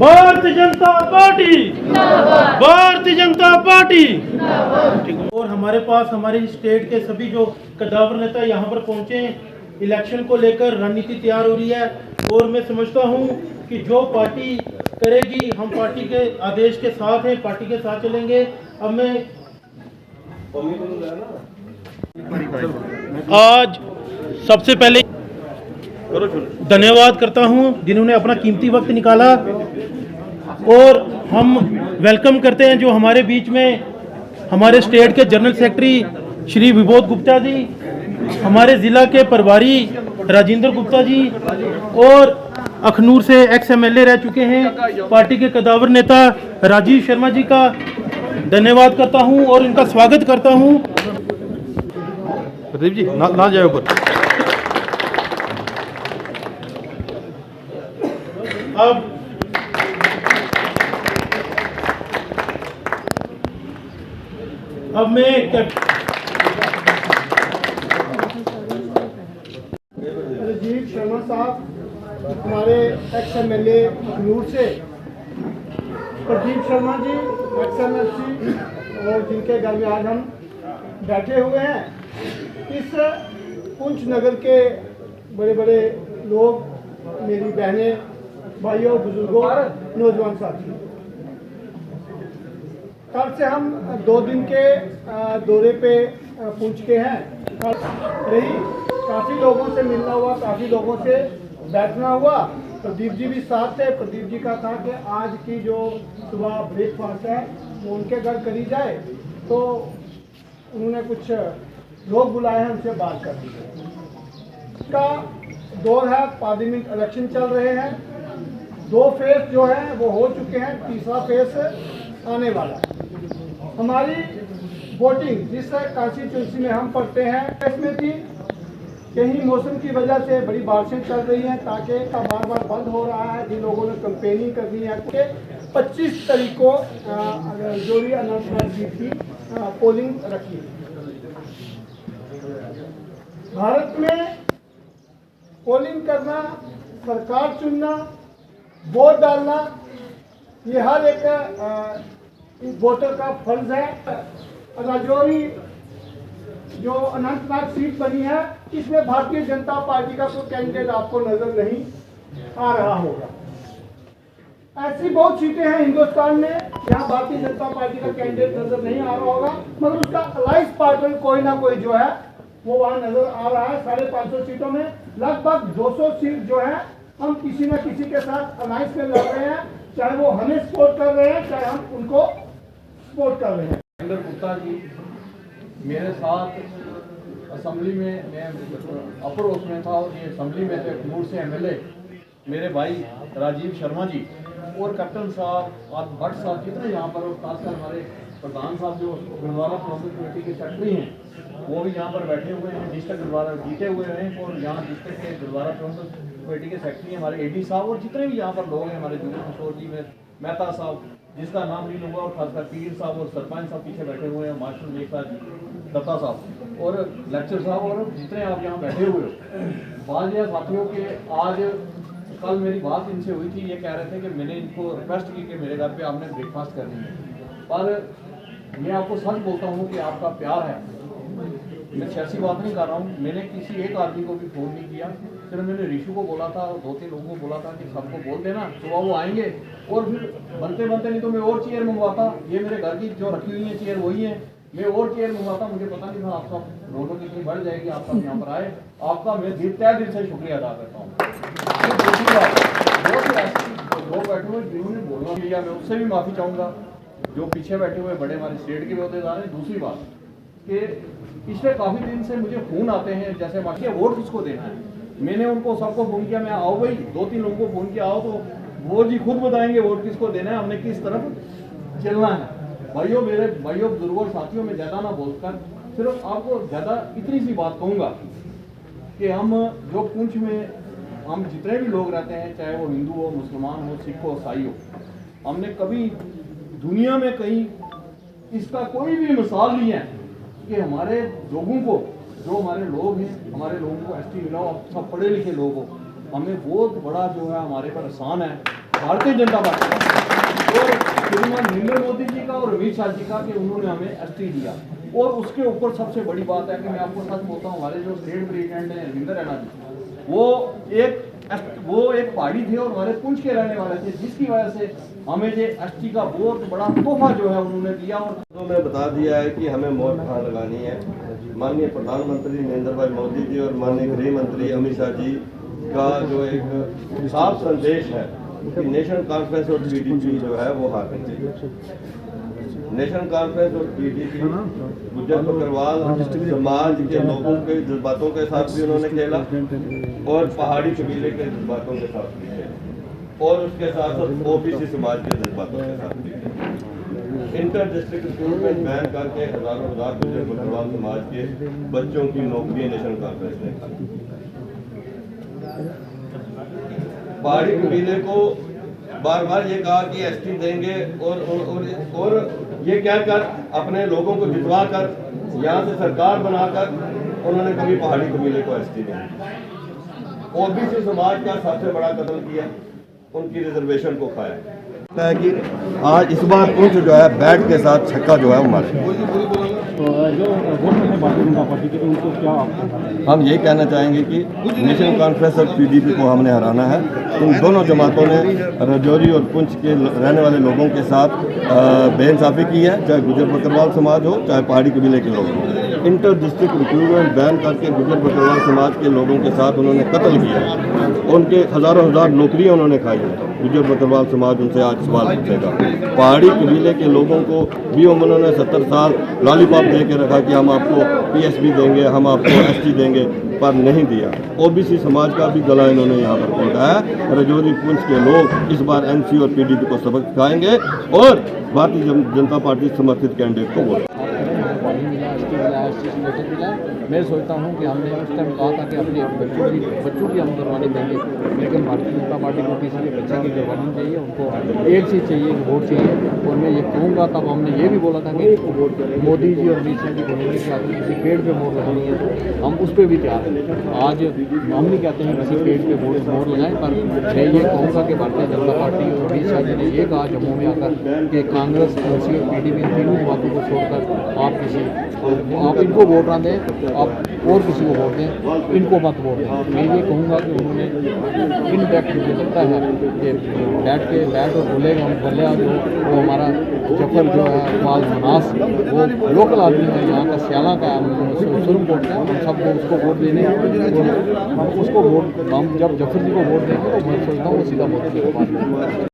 Bharatiya Janata party, Bharatiya Janata party. और हमारे पास हमारे स्टेट के सभी जो कद्दावर नेता यहाँ पर पहुँचे हैं, इलेक्शन को लेकर रणनीति तैयार हो रही है। और मैं समझता हूँ कि जो पार्टी करेगी, हम पार्टी के आदेश के साथ हैं, पार्टी के साथ चलेंगे। अब मैं आज सबसे पहले धन्यवाद करता हूं जिन्होंने अपना कीमती वक्त निकाला, और हम वेलकम करते हैं जो हमारे बीच में हमारे स्टेट के जनरल सेक्रेटरी श्री विबोध गुप्ता जी, हमारे ज़िला के प्रभारी राजेंद्र गुप्ता जी, और अखनूर से एक्स MLA रह चुके हैं पार्टी के कद्दावर नेता राजीव शर्मा जी का धन्यवाद करता हूं और इनका स्वागत करता हूं। प्रदीप जी ना जाए ऊपर। अब मैं राजीव शर्मा साहब हमारे एक्स MLA अखनूर से, प्रदीप शर्मा जी एक्स MLC, और जिनके घर में आज हम बैठे हुए हैं, इस पुंछ नगर के बड़े बड़े लोग, मेरी बहनें, भाइयों, बुजुर्गों, नौजवान साथी, कल से हम 2 दिन के दौरे पे पुंछ के हैं। रही काफ़ी लोगों से मिलना हुआ, काफ़ी लोगों से बैठना हुआ। प्रदीप जी भी साथ थे। प्रदीप जी का था कि आज की जो सुबह ब्रेकफास्ट है वो उनके घर करी जाए, तो उन्होंने कुछ लोग बुलाए हैं, उनसे बात कर दी। इसका दौर है, पार्लियामेंट इलेक्शन चल रहे हैं, 2 फेज जो है वो हो चुके हैं, तीसरा फेज आने वाला है। हमारी वोटिंग जिस कॉन्स्टिट्यूंसी में हम पढ़ते हैं, इसमें भी कहीं मौसम की वजह से बड़ी बारिशें चल रही हैं, ताकि का बार बार बंद हो रहा है। जिन लोगों ने कैंपेनिंग करनी है कि 25 तारीख को जो भी अनाउंसमेंट की थी, पोलिंग रखी। भारत में पोलिंग करना, सरकार चुनना, वोट डालना, ये हर एक वोटर का फर्ज है। राजौरी जो अनंतनाग सीट बनी है, इसमें भारतीय जनता पार्टी का कोई कैंडिडेट आपको नजर नहीं आ रहा होगा। ऐसी बहुत सीटें हैं हिंदुस्तान में जहां भारतीय जनता पार्टी का कैंडिडेट नजर नहीं आ रहा होगा, मगर उसका अलाइंस पार्टनर कोई ना कोई जो है वो वहां नजर आ रहा है। 550 सीटों में लगभग 200 सीट जो है हम किसी न किसी के साथ अलाइंस में लड़ रहे हैं, चाहे वो हमें सपोर्ट कर रहे हैं, चाहे हम उनको सपोर्ट कर रहे हैं। राजेंद्र गुप्ता जी मेरे साथ असेंबली में, मैं अपर हाउस में था और ये असेंबली में थे। अखनूर से MLA मेरे भाई राजीव शर्मा जी और कैप्टन साहब और भट्ट साहब, जितने यहाँ पर, और खासकर हमारे प्रधान साहब जो गुरुद्वारा प्रबंधन कमेटी के सेक्रेटरी हैं, वो भी यहाँ पर बैठे हुए हैं, डिस्ट्रिक्ट गुरुद्वारा जीते हुए हैं। और यहाँ डिस्ट्रिक्ट के गुरुद्वारा प्रबंधन कमेटी के सेक्रेटरी हमारे AD साहब, और जितने भी यहाँ पर लोग हैं, हमारे जूनियर किशोर जी में मेहता साहब, जिसका नाम नहीं लूँगा, और खासकर पीर साहब और सरपंच साहब पीछे बैठे हुए हैं, मास्टर नेता दत्ता साहब और लेक्चर साहब, और जितने आप यहाँ बैठे हुए हो। बाज़ साथियों के आज कल मेरी बात इनसे हुई थी, ये कह रहे थे कि मैंने इनको रिक्वेस्ट की कि मेरे घर पे आपने ब्रेकफास्ट करनी है, पर मैं आपको सच बोलता हूँ कि आपका प्यार है, मैं सियासी बात नहीं कर रहा हूँ, मैंने किसी एक आदमी को भी फ़ोन नहीं किया। फिर मैंने ऋषु को बोला था और 2-3 लोगों को बोला था कि सबको बोल देना, सुबह वो आएंगे, और फिर बनते बनते नहीं तो मैं और चेयर मंगवाता। ये मेरे घर की जो रखी हुई है चेयर वही है, मैं और चेयर मंगवाता। मुझे पता नहीं था आप सब रोडों की इतनी बढ़ जाएगी, आप सब यहाँ पर आए, आपका मैं दिल से शुक्रिया अदा करता हूँ। दूसरी बात, लोग बैठे हुए जिन्होंने बोलना लिया, मैं उससे भी माफ़ी चाहूँगा, जो पीछे बैठे हुए बड़े हमारे स्टेट के अहदेदार हैं। दूसरी बात कि पिछले काफ़ी दिन से मुझे फ़ोन आते हैं, जैसे बाकी वोट किसको देना है, मैंने उनको सबको फ़ोन किया, मैं आओ भाई, 2-3 लोगों को फ़ोन किया, आओ तो वो जी खुद बताएंगे वोट किसको देना है, हमने किस तरफ चलना है। भाइयों, मेरे भाइयों, बुजुर्गों और साथियों, में ज़्यादा ना बोलकर सिर्फ आपको ज़्यादा इतनी सी बात कहूँगा कि हम जो पुंछ में हम जितने भी लोग रहते हैं, चाहे वो हिंदू हो, मुसलमान हो, सिख हो, ईसाई हो, हमने कभी दुनिया में कहीं इसका कोई भी मिसाल नहीं है कि हमारे लोगों को, जो हमारे लोग हैं, हमारे लोगों को ST मिला हो, सब पढ़े लिखे लोग हो, हमें बहुत बड़ा जो है हमारे पर एहसान है भारतीय जनता पार्टी का और श्रीमान नरेंद्र मोदी जी का और अमित शाह जी का कि उन्होंने हमें एसटी दिया। और उसके ऊपर सबसे बड़ी बात है कि मैं आपको सच बोलता हूँ, हमारे जो स्टेट प्रेसिडेंट हैं रविंद्र रैना जी, वो एक पहाड़ी थे और हमारे पुंछ के रहने वाले थे, जिसकी वजह से हमें ये एसटी का बहुत बड़ा तोहफा जो है उन्होंने दिया। और तो मैं बता दिया है कि हमें मोहर कहाँ लगानी है। माननीय प्रधानमंत्री नरेंद्र भाई मोदी जी और माननीय गृह मंत्री अमित शाह जी का जो एक साफ संदेश है कि नेशनल कॉन्फ्रेंस और पीडीपी जो है वो हारनी चाहिए। नेशनल कॉन्फ्रेंस और पीडीपी गुज्जर बकरवाल समाज के लोगों के जज्बातों के साथ भी उन्होंने खेला और पहाड़ी कबीले के जज्बातों के साथ भी खेला और उसके साथ साथ ओबीसी समाज के जज्बातों के साथ भी खेला। इंटर डिस्ट्रिक्ट रिक्रूटमेंट बैन करके हजारों हजार गुज्जर बकरवाल समाज के बच्चों की नौकरी नेशनल कॉन्फ्रेंस ने खाई। पहाड़ी कबीले को बार बार ये कहा कि एसटी देंगे और ये कहकर अपने लोगों को जितवा कर यहाँ से सरकार बनाकर उन्होंने कभी पहाड़ी कबीले को एसटी नहीं। ओबीसी समाज का सबसे बड़ा कत्ल किया, उनकी रिजर्वेशन को खाया है कि आज इस बार पुंछ जो है बैट के साथ छक्का जो है वो मारे। हम ये कहना चाहेंगे कि नेशनल कॉन्फ्रेंस और पीडीपी को हमने हराना है। इन दोनों जमातों ने राजौरी और पुंछ के रहने वाले लोगों के साथ बेइंसाफी की है, चाहे गुज्जर बकरवाल समाज हो चाहे पहाड़ी कबीले के लोग हों। इंटर डिस्ट्रिक्ट रिक्रूटमेंट बैन करके गुज्जर बकरवाल समाज के लोगों के साथ उन्होंने कत्ल किया, उनके हजारों हजार नौकरियां उन्होंने खाई हैं। गुज्जर बकरवाल समाज उनसे आज सवाल पूछेगा। पहाड़ी कबीले के लोगों को भी उन्होंने 70 साल लॉलीपॉप दे के रखा कि हम आपको पीएसबी देंगे, हम आपको एसटी देंगे, पर नहीं दिया। ओबीसी समाज का भी गला इन्होंने यहाँ पर खोला है। राजौरी पुंछ के लोग इस बार एनसी और पीडीपी को सबक सिखाएंगे और भारतीय जनता पार्टी समर्थित कैंडिडेट को वोट। मैं सोचता हूँ कि हमने उस टाइम कहा था कि अपने बच्चों की हम कुर्बानी देंगे, लेकिन भारतीय जनता पार्टी को किसी के बच्चे की कुर्बानी चाहिए, उनको एक चीज़ चाहिए कि वोट चाहिए। और मैं ये कहूँगा, तब हमने ये भी बोला था कि मोदी जी और अमित शाह जी बोलेंगे कि आपको किसी पेड़ पे मोहर लगानी है तो हम उस पर भी तैयार हैं। आज हम नहीं कहते हैं किसी पेड़ पे मोहर लगाएं, पर मैं ये कहूँगा कि भारतीय जनता पार्टी और अमित शाह जी ने ये कहा जम्मू में आकर कि कांग्रेस, एनसी और पीडीपी इन तीनों बातों को छोड़कर आप इनको वोट ना दें, आप और किसी को वोट दें, इनको मत वोट दें। मैं ये कहूँगा कि उन्होंने इनफैक्ट मुझे लगता है कि बैट और बोले जो वो हमारा जफर जो है वाल मनास, वो लोकल आदमी है, यहाँ का सियाला का सुरमकोट का, हम सबको उसको वोट देने और हम उसको वोट, हम जब जफर जी को वोट देंगे तो मैं सोचता हूँ वो सीधा मोदी जी को बात